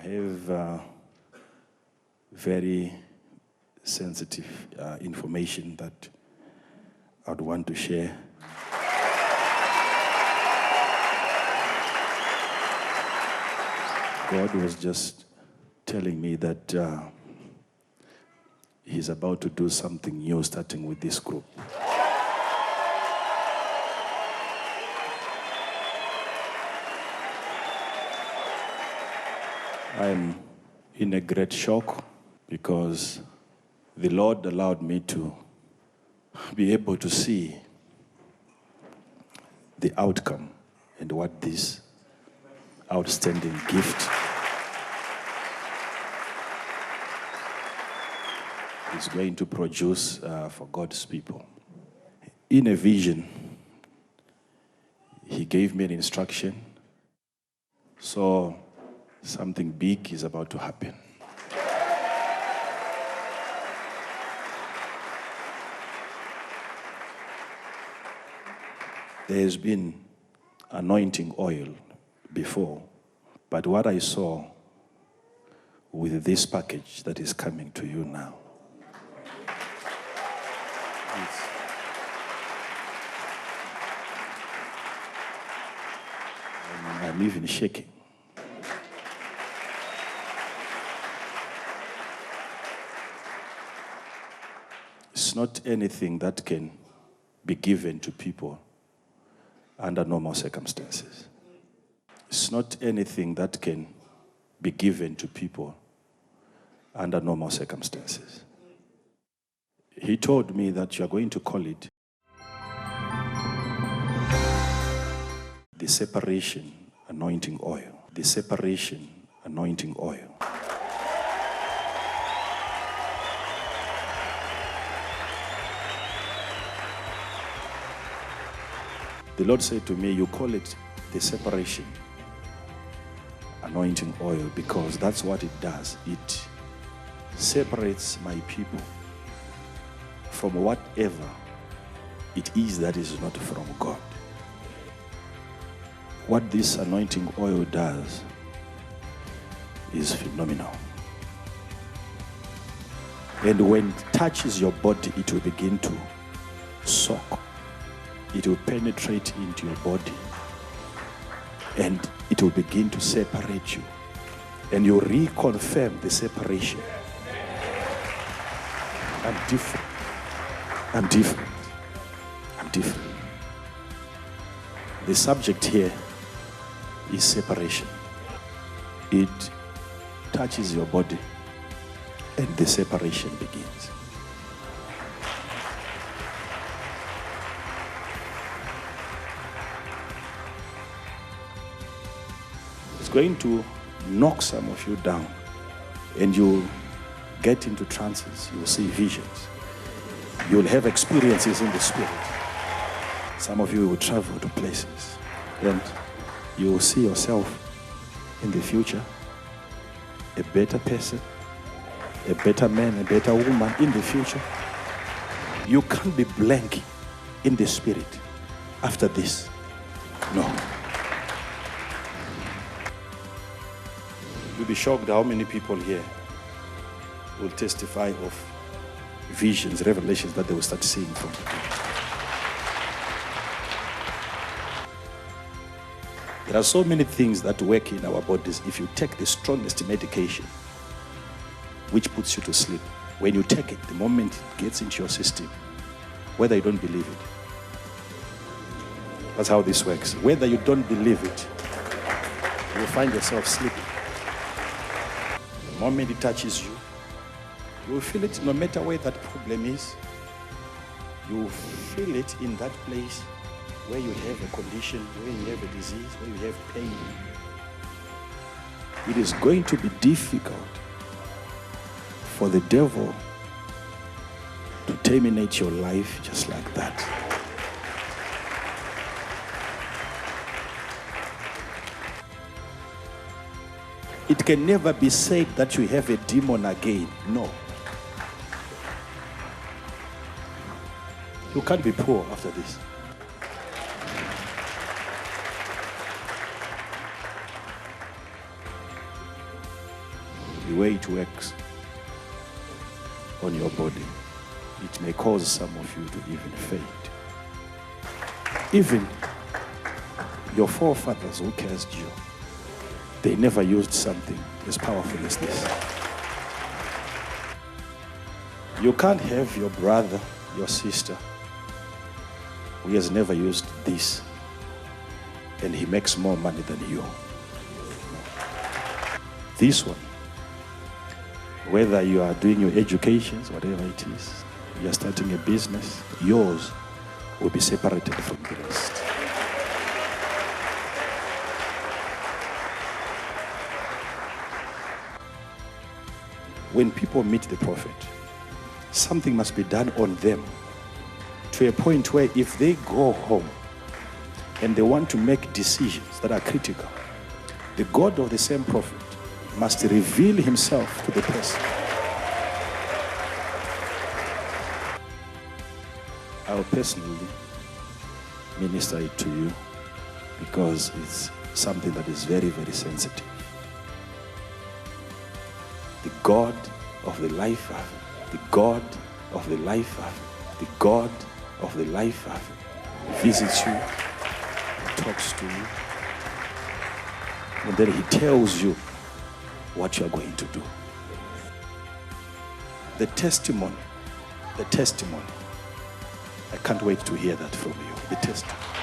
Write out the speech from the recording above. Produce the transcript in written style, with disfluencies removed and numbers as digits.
have very sensitive information that I'd want to share. God was just telling me that He's about to do something new starting with this group. I'm in a great shock because the Lord allowed me to be able to see the outcome and what this outstanding gift is going to produce for God's people. In a vision, He gave me an instruction. So something big is about to happen. There has been anointing oil before, but what I saw with this package that is coming to you now, I'm even shaking. It's not anything that can be given to people under normal circumstances. It's not anything that can be given to people under normal circumstances. He told me that you are going to call it the separation anointing oil. The separation anointing oil. The Lord said to me, you call it the separation anointing oil because that's what it does. It separates my people from whatever it is that is not from God. What this anointing oil does is phenomenal. And when it touches your body, it will begin to soak. It will penetrate into your body and it will begin to separate you. And you reconfirm the separation. I'm different. I'm different. I'm different. The subject here is separation. It touches your body and the separation begins. It's going to knock some of you down and you'll get into trances. You'll see visions. You'll have experiences in the spirit. Some of you will travel to places and you will see yourself in the future a better person, a better man, a better woman in the future. You can't be blank in the spirit after this. No. You'll be shocked how many people here will testify of visions, revelations that they will start seeing from the people. There are so many things that work in our bodies. If you take the strongest medication, which puts you to sleep, when you take it, the moment it gets into your system, whether you don't believe it, that's how this works. Whether you don't believe it, you will find yourself sleeping. The moment it touches you, you will feel it no matter where that problem is. You will feel it in that place where you have a condition, where you have a disease, where you have pain. It is going to be difficult for the devil to terminate your life just like that. It can never be said that you have a demon again. No. You can't be poor after this. way it works on your body, it may cause some of you to even faint. Even your forefathers who cursed you, they never used something as powerful as this. You can't have your brother, your sister, who has never used this, and he makes more money than you. This one, whether you are doing your educations, whatever it is, you are starting a business, yours will be separated from the rest. When people meet the prophet, something must be done on them to a point where if they go home and they want to make decisions that are critical, the God of the same prophet must reveal himself to the person. I will personally minister it to you because it's something that is very, very sensitive. The God of the life of the God of the life of the God of the life of visits you, talks to you, and then he tells you what you are going to do. The testimony. I can't wait to hear that from you. The testimony.